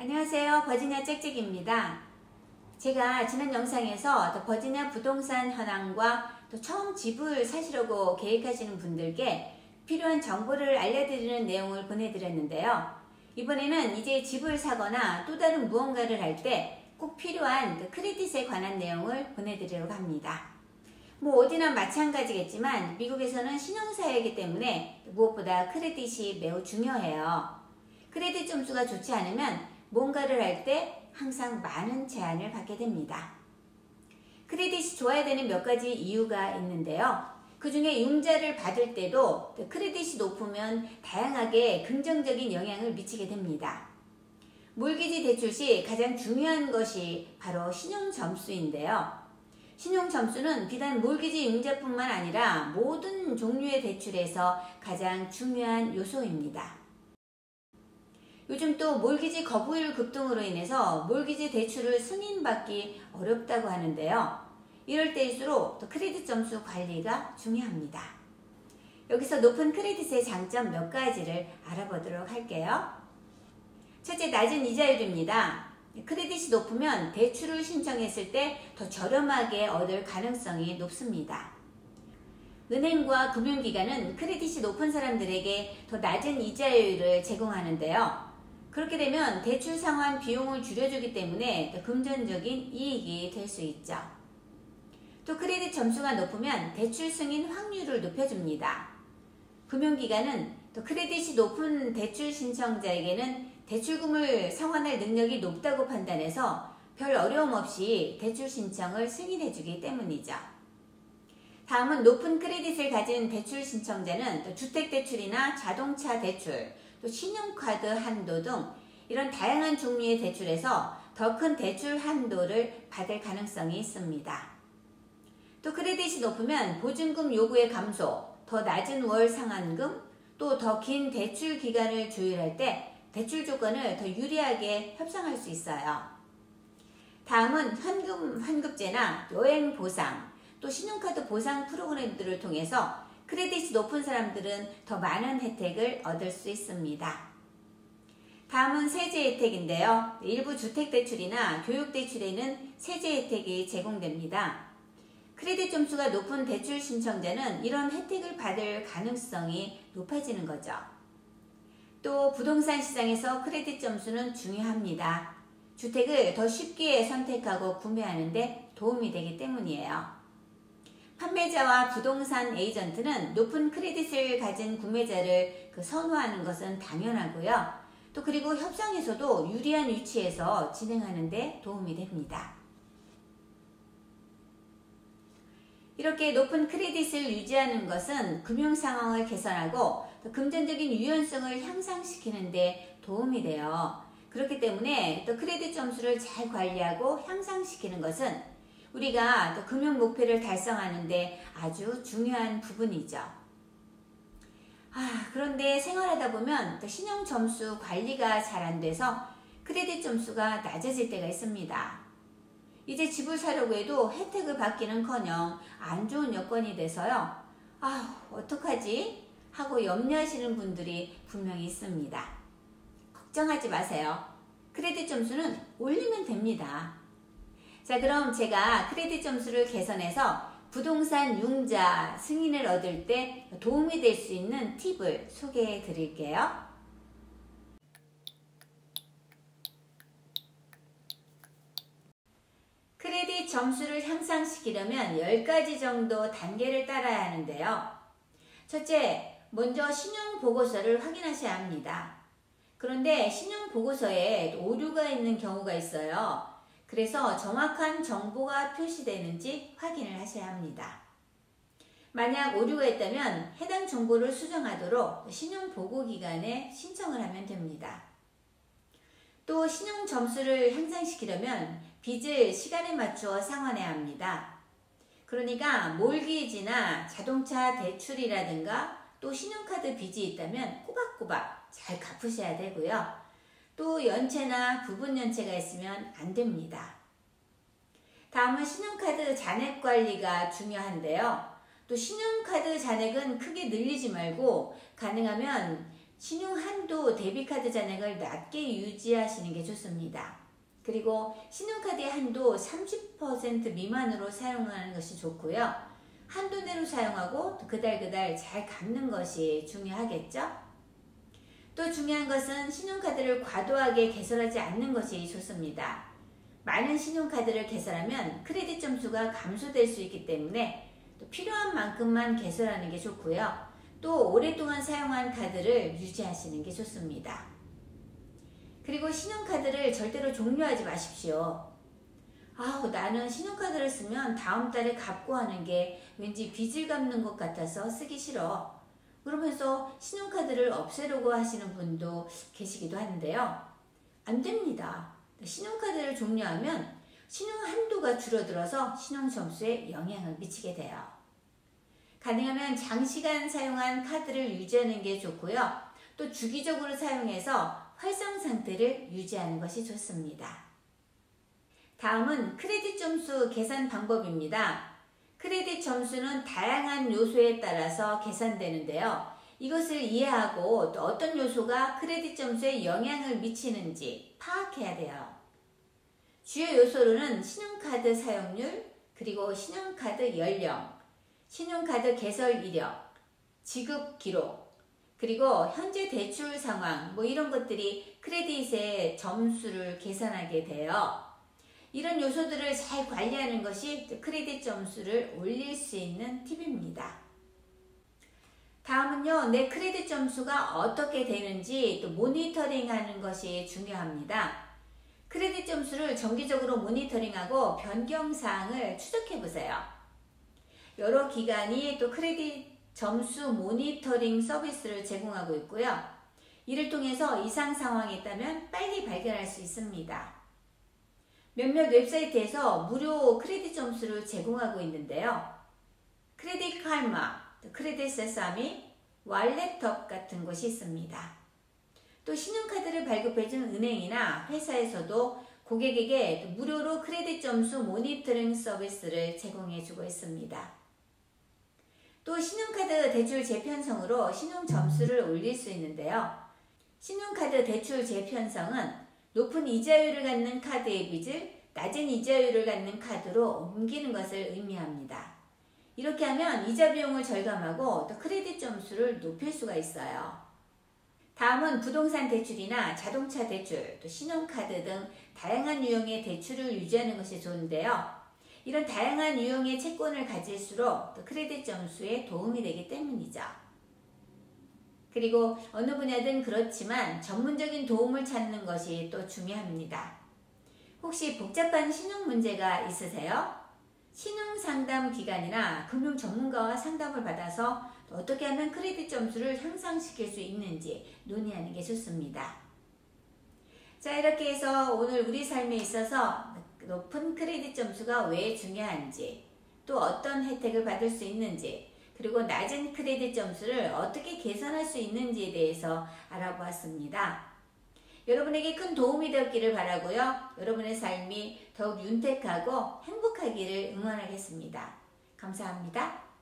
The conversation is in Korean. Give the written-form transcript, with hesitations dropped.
안녕하세요. 버지니아 짹짹입니다. 제가 지난 영상에서 버지니아 부동산 현황과 또 처음 집을 사시려고 계획하시는 분들께 필요한 정보를 알려드리는 내용을 보내드렸는데요. 이번에는 이제 집을 사거나 또 다른 무언가를 할 때 꼭 필요한 크레딧에 관한 내용을 보내드리려고 합니다. 어디나 마찬가지겠지만 미국에서는 신용사회이기 때문에 무엇보다 크레딧이 매우 중요해요. 크레딧 점수가 좋지 않으면 뭔가를 할 때 항상 많은 제한을 받게 됩니다. 크레딧이 좋아야 되는 몇 가지 이유가 있는데요. 그 중에 융자를 받을 때도 크레딧이 높으면 다양하게 긍정적인 영향을 미치게 됩니다. 몰기지 대출 시 가장 중요한 것이 바로 신용점수인데요. 신용점수는 비단 몰기지 융자뿐만 아니라 모든 종류의 대출에서 가장 중요한 요소입니다. 요즘 또 몰기지 거부율 급등으로 인해서 몰기지 대출을 승인받기 어렵다고 하는데요. 이럴 때일수록 또 크레딧 점수 관리가 중요합니다. 여기서 높은 크레딧의 장점 몇 가지를 알아보도록 할게요. 첫째, 낮은 이자율입니다. 크레딧이 높으면 대출을 신청했을 때 더 저렴하게 얻을 가능성이 높습니다. 은행과 금융기관은 크레딧이 높은 사람들에게 더 낮은 이자율을 제공하는데요. 그렇게 되면 대출 상환 비용을 줄여주기 때문에 더 금전적인 이익이 될 수 있죠. 또 크레딧 점수가 높으면 대출 승인 확률을 높여줍니다. 금융기관은 또 크레딧이 높은 대출 신청자에게는 대출금을 상환할 능력이 높다고 판단해서 별 어려움 없이 대출 신청을 승인해주기 때문이죠. 다음은 높은 크레딧을 가진 대출 신청자는 또 주택대출이나 자동차 대출, 또 신용카드 한도 등 이런 다양한 종류의 대출에서 더 큰 대출 한도를 받을 가능성이 있습니다. 또 크레딧이 높으면 보증금 요구의 감소, 더 낮은 월 상환금, 또 더 긴 대출 기간을 조율할 때 대출 조건을 더 유리하게 협상할 수 있어요. 다음은 현금 환급제나 여행 보상, 또 신용카드 보상 프로그램들을 통해서 크레딧이 높은 사람들은 더 많은 혜택을 얻을 수 있습니다. 다음은 세제 혜택인데요. 일부 주택대출이나 교육대출에는 세제 혜택이 제공됩니다. 크레딧 점수가 높은 대출 신청자는 이런 혜택을 받을 가능성이 높아지는 거죠. 또 부동산 시장에서 크레딧 점수는 중요합니다. 주택을 더 쉽게 선택하고 구매하는 데 도움이 되기 때문이에요. 판매자와 부동산 에이전트는 높은 크레딧을 가진 구매자를 선호하는 것은 당연하고요. 또 그리고 협상에서도 유리한 위치에서 진행하는 데 도움이 됩니다. 이렇게 높은 크레딧을 유지하는 것은 금융 상황을 개선하고 또 금전적인 유연성을 향상시키는 데 도움이 돼요. 그렇기 때문에 또 크레딧 점수를 잘 관리하고 향상시키는 것은 우리가 또 금융 목표를 달성하는 데 아주 중요한 부분이죠. 그런데 생활하다 보면 또 신용 점수 관리가 잘 안 돼서 크레딧 점수가 낮아질 때가 있습니다. 이제 집을 사려고 해도 혜택을 받기는커녕 안 좋은 여건이 돼서요. 어떡하지? 하고 염려하시는 분들이 분명히 있습니다. 걱정하지 마세요. 크레딧 점수는 올리면 됩니다. 자, 그럼 제가 크레딧 점수를 개선해서 부동산 융자 승인을 얻을 때 도움이 될 수 있는 팁을 소개해 드릴게요. 크레딧 점수를 향상시키려면 10가지 정도 단계를 따라야 하는데요. 첫째, 먼저 신용보고서를 확인하셔야 합니다. 그런데 신용보고서에 오류가 있는 경우가 있어요. 그래서 정확한 정보가 표시되는지 확인을 하셔야 합니다. 만약 오류가 있다면 해당 정보를 수정하도록 신용보고기관에 신청을 하면 됩니다. 또 신용점수를 향상시키려면 빚을 시간에 맞추어 상환해야 합니다. 그러니까 몰기지나 자동차 대출이라든가 또 신용카드 빚이 있다면 꼬박꼬박 잘 갚으셔야 되고요. 또 연체나 부분연체가 있으면 안 됩니다. 다음은 신용카드 잔액 관리가 중요한데요. 또 신용카드 잔액은 크게 늘리지 말고 가능하면 신용 한도 데비카드 잔액을 낮게 유지하시는 게 좋습니다. 그리고 신용카드의 한도 30% 미만으로 사용하는 것이 좋고요. 한도 내로 사용하고 그달 잘 갚는 것이 중요하겠죠? 또 중요한 것은 신용카드를 과도하게 개설하지 않는 것이 좋습니다. 많은 신용카드를 개설하면 크레딧 점수가 감소될 수 있기 때문에 또 필요한 만큼만 개설하는 게 좋고요. 또 오랫동안 사용한 카드를 유지하시는 게 좋습니다. 그리고 신용카드를 절대로 종료하지 마십시오. 나는 신용카드를 쓰면 다음 달에 갚고 하는 게 왠지 빚을 갚는 것 같아서 쓰기 싫어. 그러면서 신용카드를 없애려고 하시는 분도 계시기도 하는데요. 안 됩니다. 신용카드를 종료하면 신용 한도가 줄어들어서 신용 점수에 영향을 미치게 돼요. 가능하면 장시간 사용한 카드를 유지하는 게 좋고요. 또 주기적으로 사용해서 활성 상태를 유지하는 것이 좋습니다. 다음은 크레딧 점수 계산 방법입니다. 크레딧 점수는 다양한 요소에 따라서 계산되는데요. 이것을 이해하고 또 어떤 요소가 크레딧 점수에 영향을 미치는지 파악해야 돼요. 주요 요소로는 신용카드 사용률, 그리고 신용카드 연령, 신용카드 개설 이력, 지급 기록, 그리고 현재 대출 상황 이런 것들이 크레딧의 점수를 계산하게 돼요. 이런 요소들을 잘 관리하는 것이 크레딧 점수를 올릴 수 있는 팁입니다. 다음은요, 내 크레딧 점수가 어떻게 되는지 또 모니터링하는 것이 중요합니다. 크레딧 점수를 정기적으로 모니터링하고 변경사항을 추적해 보세요. 여러 기관이 또 크레딧 점수 모니터링 서비스를 제공하고 있고요. 이를 통해서 이상 상황이 있다면 빨리 발견할 수 있습니다. 몇몇 웹사이트에서 무료 크레딧 점수를 제공하고 있는데요. 크레딧 칼마, 크레딧 세사미, 왈렛헙 같은 곳이 있습니다. 또 신용카드를 발급해준 은행이나 회사에서도 고객에게 무료로 크레딧 점수 모니터링 서비스를 제공해주고 있습니다. 또 신용카드 대출 재편성으로 신용 점수를 올릴 수 있는데요. 신용카드 대출 재편성은 높은 이자율을 갖는 카드의 빚을 낮은 이자율을 갖는 카드로 옮기는 것을 의미합니다. 이렇게 하면 이자 비용을 절감하고 또 크레딧 점수를 높일 수가 있어요. 다음은 부동산 대출이나 자동차 대출, 또 신용카드 등 다양한 유형의 대출을 유지하는 것이 좋은데요. 이런 다양한 유형의 채권을 가질수록 또 크레딧 점수에 도움이 되기 때문이죠. 그리고 어느 분야든 그렇지만 전문적인 도움을 찾는 것이 또 중요합니다. 혹시 복잡한 신용 문제가 있으세요? 신용상담 기관이나 금융 전문가와 상담을 받아서 어떻게 하면 크레딧 점수를 향상시킬 수 있는지 논의하는 게 좋습니다. 자, 이렇게 해서 오늘 우리 삶에 있어서 높은 크레딧 점수가 왜 중요한지, 또 어떤 혜택을 받을 수 있는지, 그리고 낮은 크레딧 점수를 어떻게 개선할 수 있는지에 대해서 알아보았습니다. 여러분에게 큰 도움이 되었기를 바라고요. 여러분의 삶이 더욱 윤택하고 행복하기를 응원하겠습니다. 감사합니다.